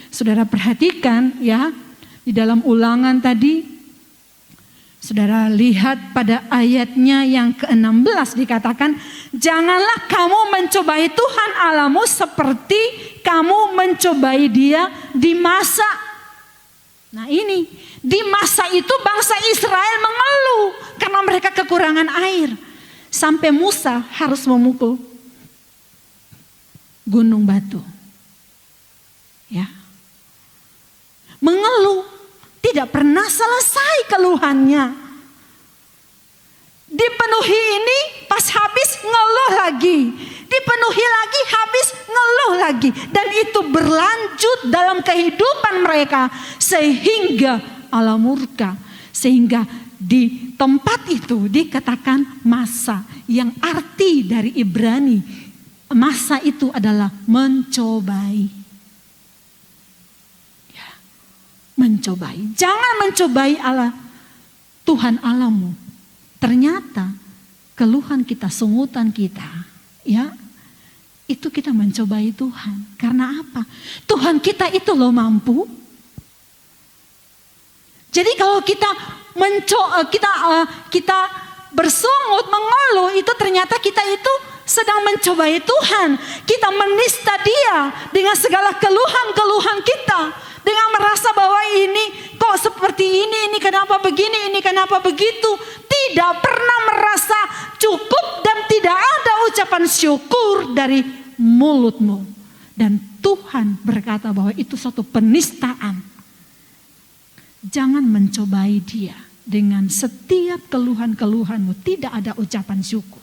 Saudara perhatikan ya, di dalam Ulangan tadi saudara lihat pada ayatnya yang ke-16 dikatakan, janganlah kamu mencobai Tuhan Allahmu seperti kamu mencobai Dia di masa. Nah ini, di masa itu bangsa Israel mengeluh karena mereka kekurangan air. Sampai Musa harus memukul gunung batu. Ya. Mengeluh, tidak pernah selesai keluhannya. Dipenuhi ini, pas habis ngeluh lagi. Dipenuhi lagi, habis ngeluh lagi. Dan itu berlanjut dalam kehidupan mereka. Sehingga Allah murka. Sehingga di tempat itu dikatakan masa, yang arti dari Ibrani masa itu adalah mencobai. Ya, mencobai. Jangan mencobai Allah Tuhan Allahmu. Ternyata keluhan kita, sungutan kita, ya, itu kita mencobai Tuhan. Karena apa? Tuhan kita itu loh mampu. Jadi kalau kita bersungut, mengeluh, itu ternyata kita itu sedang mencobai Tuhan. Kita menista Dia dengan segala keluhan-keluhan kita, dengan merasa bahwa ini kok seperti ini kenapa begini, ini kenapa begitu. Tidak pernah merasa cukup dan tidak ada ucapan syukur dari mulutmu. Dan Tuhan berkata bahwa itu suatu penistaan. Jangan mencobai Dia dengan setiap keluhan-keluhanmu, tidak ada ucapan syukur.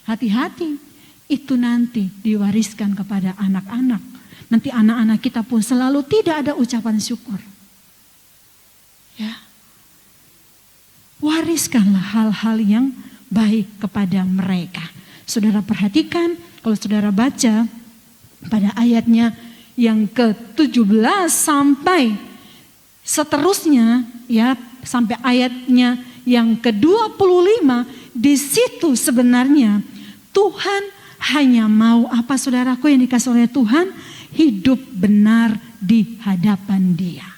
Hati-hati, itu nanti diwariskan kepada anak-anak. Nanti anak-anak kita pun selalu tidak ada ucapan syukur. Ya. Wariskanlah hal-hal yang baik kepada mereka. Saudara perhatikan, kalau saudara baca pada ayatnya yang ke-17 sampai seterusnya, ya, sampai ayatnya yang ke-25, di situ sebenarnya Tuhan hanya mau apa, saudaraku yang dikasih oleh Tuhan? Hidup benar di hadapan Dia.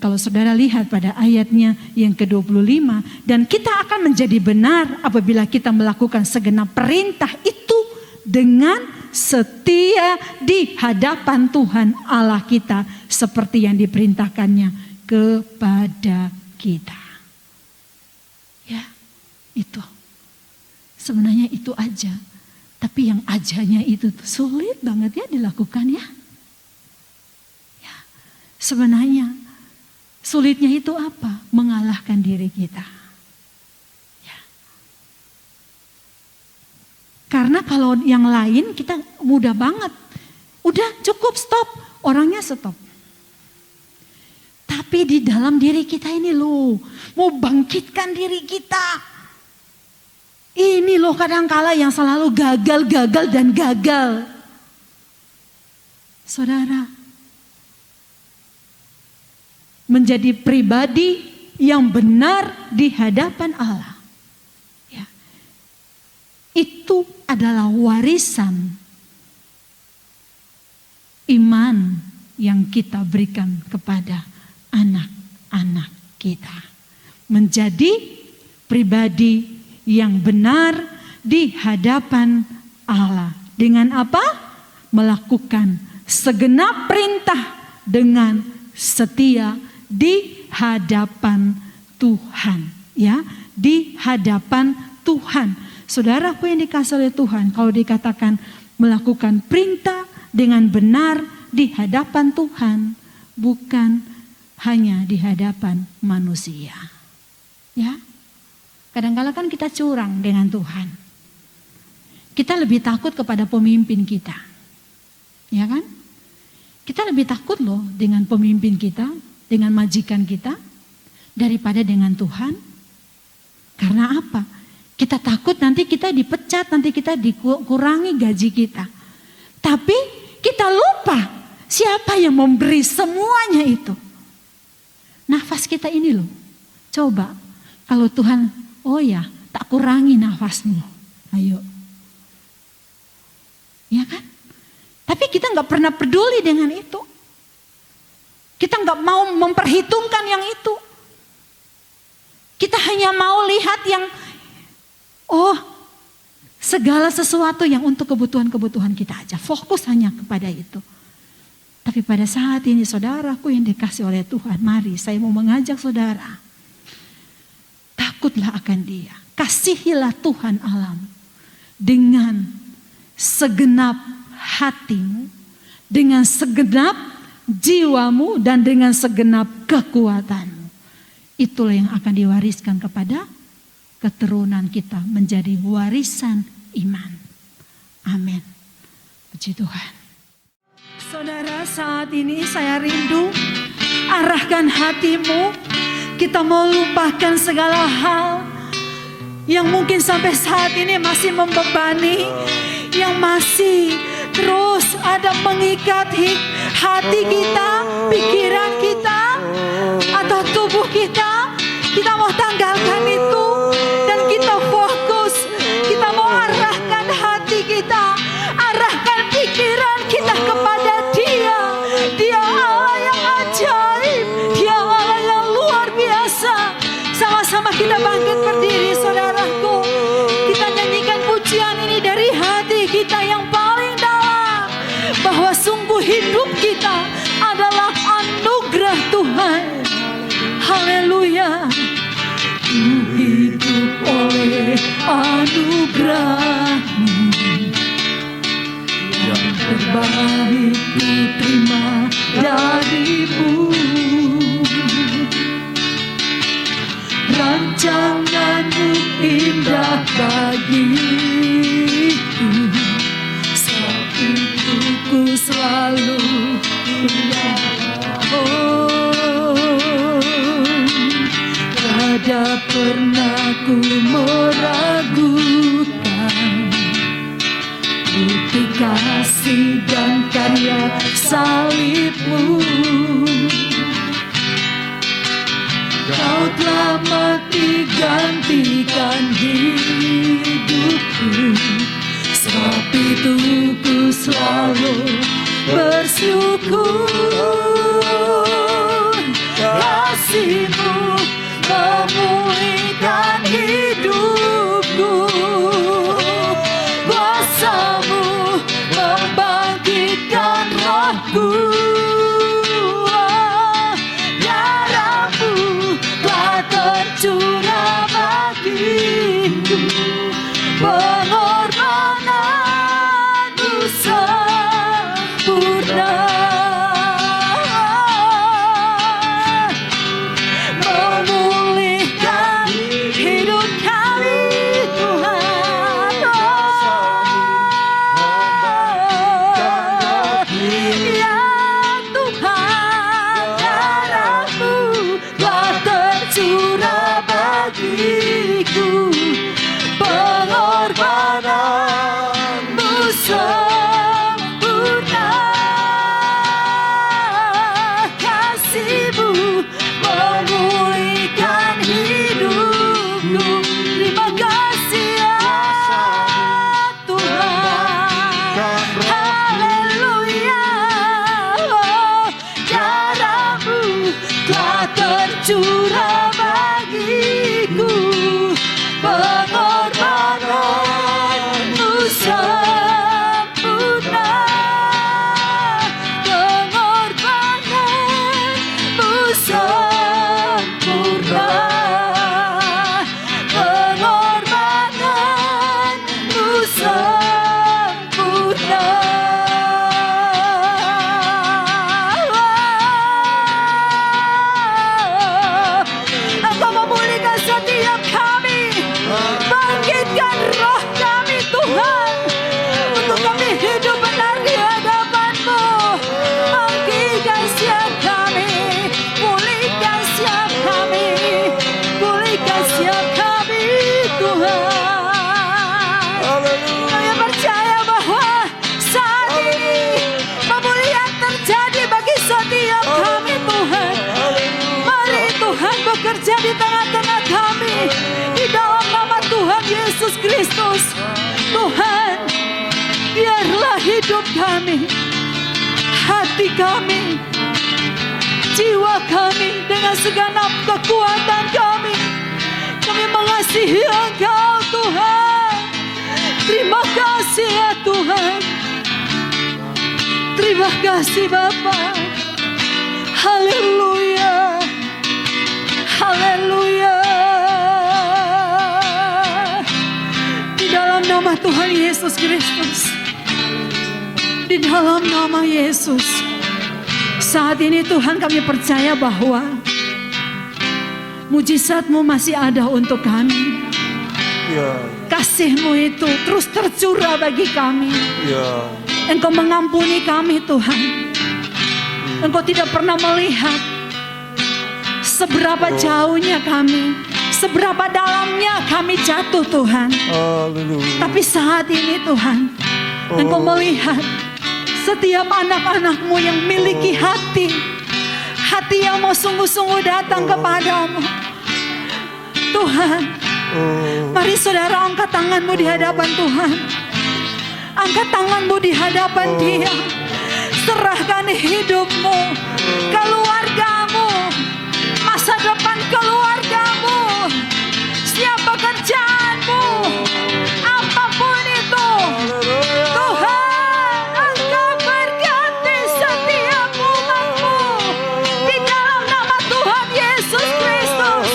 Kalau saudara lihat pada ayatnya yang ke-25, dan kita akan menjadi benar apabila kita melakukan segenap perintah itu dengan setia di hadapan Tuhan Allah kita seperti yang diperintahkannya kepada kita. Ya, itu. Sebenarnya itu aja. Tapi yang ajanya itu sulit banget ya dilakukan ya. Ya. Sebenarnya sulitnya itu apa? Mengalahkan diri kita. Ya. Karena kalau yang lain kita mudah banget. Udah cukup, stop. Orangnya stop. Tapi di dalam diri kita ini loh, mau bangkitkan diri kita. Ini loh kadangkala yang selalu gagal dan gagal. Saudara, menjadi pribadi yang benar di hadapan Allah, ya, itu adalah warisan iman yang kita berikan kepada anak-anak kita. Menjadi pribadi yang benar di hadapan Allah. Dengan apa? Melakukan segenap perintah dengan setia di hadapan Tuhan. Ya, di hadapan Tuhan. Saudaraku yang dikasihi oleh Tuhan, kalau dikatakan melakukan perintah dengan benar di hadapan Tuhan, bukan hanya di hadapan manusia. Ya. Kadang-kadang kan kita curang dengan Tuhan. Kita lebih takut kepada pemimpin kita. Ya kan? Kita lebih takut loh dengan pemimpin kita, dengan majikan kita, daripada dengan Tuhan. Karena apa? Kita takut nanti kita dipecat, nanti kita dikurangi gaji kita. Tapi kita lupa siapa yang memberi semuanya itu. Nafas kita ini loh. Coba kalau Tuhan, oh ya, tak kurangi nafasmu. Ayo. Ya kan? Tapi kita gak pernah peduli dengan itu. Kita gak mau memperhitungkan yang itu. Kita hanya mau lihat yang, oh, segala sesuatu yang untuk kebutuhan-kebutuhan kita aja. Fokus hanya kepada itu. Tapi pada saat ini saudaraku yang dikasih oleh Tuhan, mari saya mau mengajak saudara. Takutlah akan Dia. Kasihilah Tuhan Allahmu dengan segenap hatimu, dengan segenap jiwamu, dan dengan segenap kekuatanmu. Itulah yang akan diwariskan kepada keturunan kita, menjadi warisan iman. Amin. Puji Tuhan. Saudara, saat ini saya rindu arahkan hatimu Kita mau lupakan segala hal yang mungkin sampai saat ini masih membebani, yang masih terus ada mengikat hati kita, pikiran kita, atau tubuh kita. Kita mau tanggalkan itu dan kita fokus. Kita mau arahkan hati kita, arahkan pikiran kita kepada Dia. Dia Allah yang ajaib, Dia Allah yang luar biasa. Sama-sama kita bangkit berdiri, saudaraku. Kita nyanyikan pujian ini dari hati kita yang paling dalam, bahwa sungguh hidup kita adalah anugerah Tuhan. Haleluya. Hidup oleh anugerah-Mu, yang terbaik ku terima dari-Mu. Rancangan-Mu indah bagiku, sebab itu ku selalu tidak pernah ku meragukan bukti kasih dan karya salib-Mu. Kau telah mati gantikan hidupku, sebab itu ku selalu bersyukur. Kasih-Mu memulihkan hidupku, kuasa-Mu membangkitkan rohku. Darah-Mu telah tercurah bagiku, pengorbanan-Mu sempurna. Curah bagiku, pengorbanan-Mu sempurna, pengorbanan-Mu sempurna, pengorbanan-Mu sempurna. Setiap kami, bangkitkan roh kami Tuhan, untuk kami hidup benar di hadapan-Mu. Bangkitkan siap kami, pulihkan siap kami, pulihkan siap kami Tuhan. Kami percaya bahwa saat ini pemulihan terjadi bagi setiap kami Tuhan. Mari Tuhan bekerja di tengah-tengah kami, di dalam nama Tuhan Yesus Kristus. Tuhan, biarlah hidup kami, hati kami, jiwa kami, dengan segenap kekuatan kami mengasihi Engkau Tuhan. Terima kasih ya Tuhan, terima kasih Bapa. Haleluya, haleluya. Di dalam nama Tuhan Yesus Kristus, di dalam nama Yesus, saat ini Tuhan kami percaya bahwa mujizat-Mu masih ada untuk kami. Kasih-Mu itu terus tercurah bagi kami. Engkau mengampuni kami Tuhan. Engkau tidak pernah melihat seberapa jauhnya kami, seberapa dalamnya kami jatuh Tuhan. Haleluya. Tapi saat ini Tuhan, Engkau melihat setiap anak-anak-Mu yang miliki hati yang mau sungguh-sungguh datang kepadamu. Tuhan, mari saudara angkat tanganmu di hadapan Tuhan. Angkat tanganmu di hadapan Dia. Serahkan hidupmu, keluargamu, masa depan keluargamu, siap pekerjaanmu, apapun itu. Tuhan, Engkau berkati setiap umatmu. Di dalam nama Tuhan Yesus Kristus,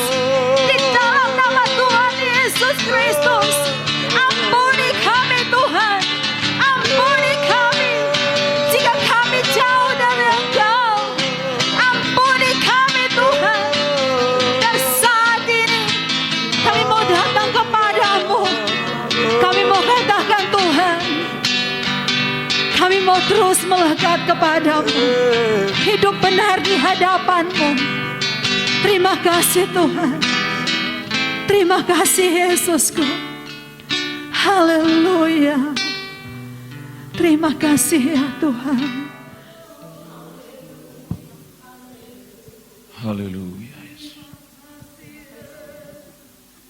di dalam nama Tuhan Yesus Kristus, ampuni kami Tuhan, ampuni kami jika kami jauh dari Engkau. Ampuni kami Tuhan. Dan saat ini kami mau datang kepadamu. Kami mau katakan Tuhan, kami mau terus melekat kepadamu, hidup benar di hadapan-Mu. Terima kasih Tuhan. Terima kasih Yesusku. Haleluya. Terima kasih ya Tuhan. Haleluya Yesus.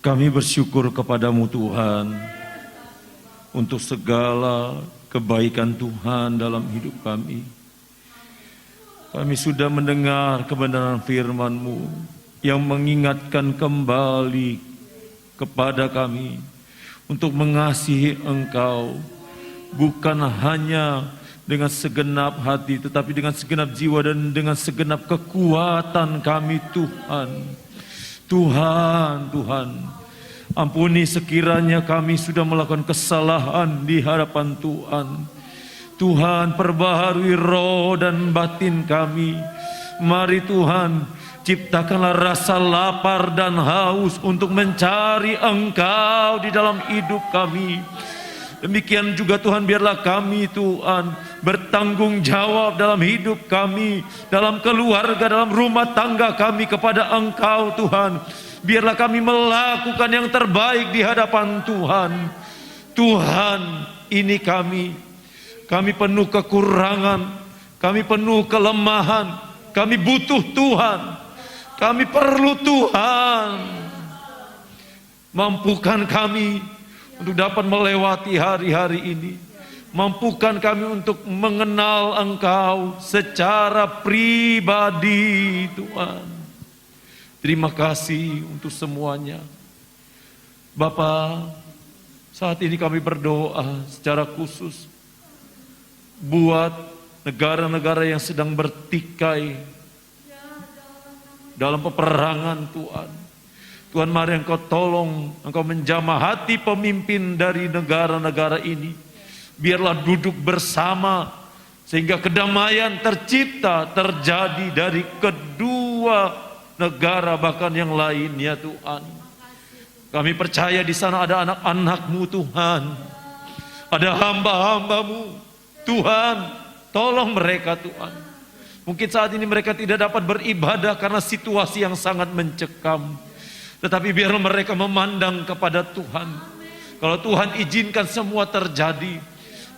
Kami bersyukur kepadamu Tuhan untuk segala kebaikan Tuhan dalam hidup kami. Kami sudah mendengar kebenaran firman-Mu yang mengingatkan kembali kepada kami untuk mengasihi Engkau, bukan hanya dengan segenap hati, tetapi dengan segenap jiwa dan dengan segenap kekuatan kami Tuhan. Tuhan, ampuni sekiranya kami sudah melakukan kesalahan di hadapan Tuhan. Tuhan, perbaharui roh dan batin kami. Mari Tuhan, ciptakanlah rasa lapar dan haus untuk mencari Engkau di dalam hidup kami. Demikian juga Tuhan, biarlah kami Tuhan bertanggung jawab dalam hidup kami, dalam keluarga, dalam rumah tangga kami kepada Engkau Tuhan. Biarlah kami melakukan yang terbaik di hadapan Tuhan. Tuhan, ini kami penuh kekurangan, kami penuh kelemahan, kami butuh Tuhan, kami perlu Tuhan. Mampukan kami untuk dapat melewati hari-hari ini. Mampukan kami untuk mengenal Engkau secara pribadi Tuhan. Terima kasih untuk semuanya. Bapa, saat ini kami berdoa secara khusus buat negara-negara yang sedang bertikai dalam peperangan Tuhan. Tuhan, mari Engkau tolong, Engkau menjamah hati pemimpin dari negara-negara ini. Biarlah duduk bersama sehingga kedamaian terjadi dari kedua negara bahkan yang lainnya Tuhan. Kami percaya di sana ada anak-anak-Mu Tuhan. Ada hamba-hamba-Mu Tuhan. Tolong mereka Tuhan. Mungkin saat ini mereka tidak dapat beribadah karena situasi yang sangat mencekam. Tetapi biarlah mereka memandang kepada Tuhan. Kalau Tuhan izinkan semua terjadi,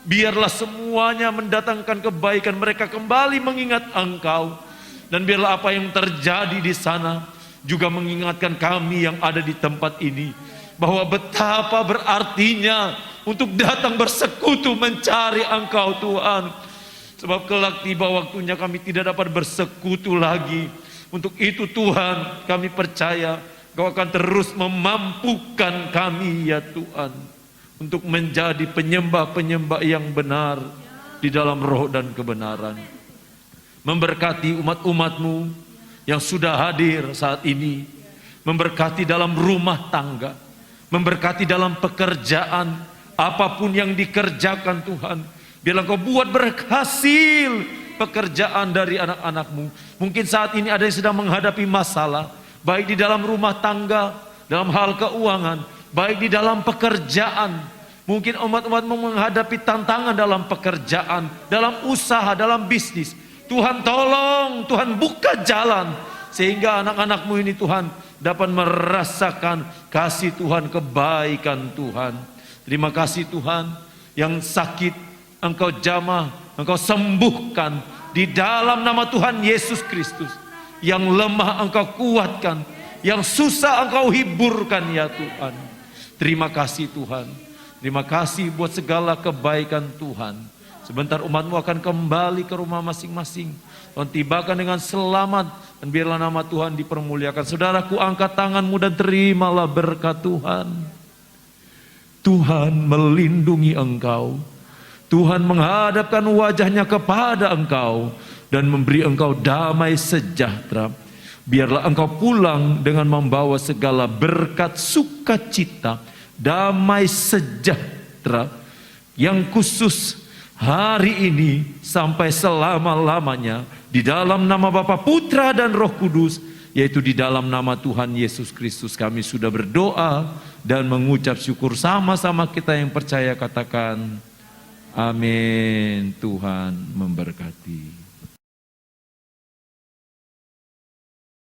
biarlah semuanya mendatangkan kebaikan. Mereka kembali mengingat Engkau. Dan biarlah apa yang terjadi di sana juga mengingatkan kami yang ada di tempat ini, bahwa betapa berartinya untuk datang bersekutu mencari Engkau Tuhan. Sebab kelak tiba waktunya kami tidak dapat bersekutu lagi. Untuk itu Tuhan, kami percaya Kau akan terus memampukan kami ya Tuhan, untuk menjadi penyembah-penyembah yang benar di dalam roh dan kebenaran. Memberkati umat-umat-Mu yang sudah hadir saat ini, memberkati dalam rumah tangga, memberkati dalam pekerjaan, apapun yang dikerjakan Tuhan. Biarlah Kau buat berhasil pekerjaan dari anak-anak-Mu. Mungkin saat ini ada yang sedang menghadapi masalah, baik di dalam rumah tangga, dalam hal keuangan, baik di dalam pekerjaan. Mungkin umat-umat-Mu menghadapi tantangan dalam pekerjaan, dalam usaha, dalam bisnis. Tuhan tolong, Tuhan buka jalan Sehingga anak-anak-Mu ini Tuhan dapat merasakan kasih Tuhan, kebaikan Tuhan. Terima kasih Tuhan, yang sakit Engkau jamah, Engkau sembuhkan di dalam nama Tuhan Yesus Kristus. Yang lemah Engkau kuatkan, yang susah Engkau hiburkan ya Tuhan. Terima kasih Tuhan. Terima kasih buat segala kebaikan Tuhan. Sebentar umat-Mu akan kembali ke rumah masing-masing. Tuhan tibakan dengan selamat, dan biarlah nama Tuhan dipermuliakan. Saudaraku, angkat tanganmu dan terimalah berkat Tuhan. Tuhan melindungi engkau. Tuhan menghadapkan wajahnya kepada engkau dan memberi engkau damai sejahtera. Biarlah engkau pulang dengan membawa segala berkat sukacita, damai sejahtera yang khusus hari ini sampai selama-lamanya, di dalam nama Bapa, Putra dan Roh Kudus, yaitu di dalam nama Tuhan Yesus Kristus kami sudah berdoa dan mengucap syukur. Sama-sama kita yang percaya katakan amin. Tuhan memberkati.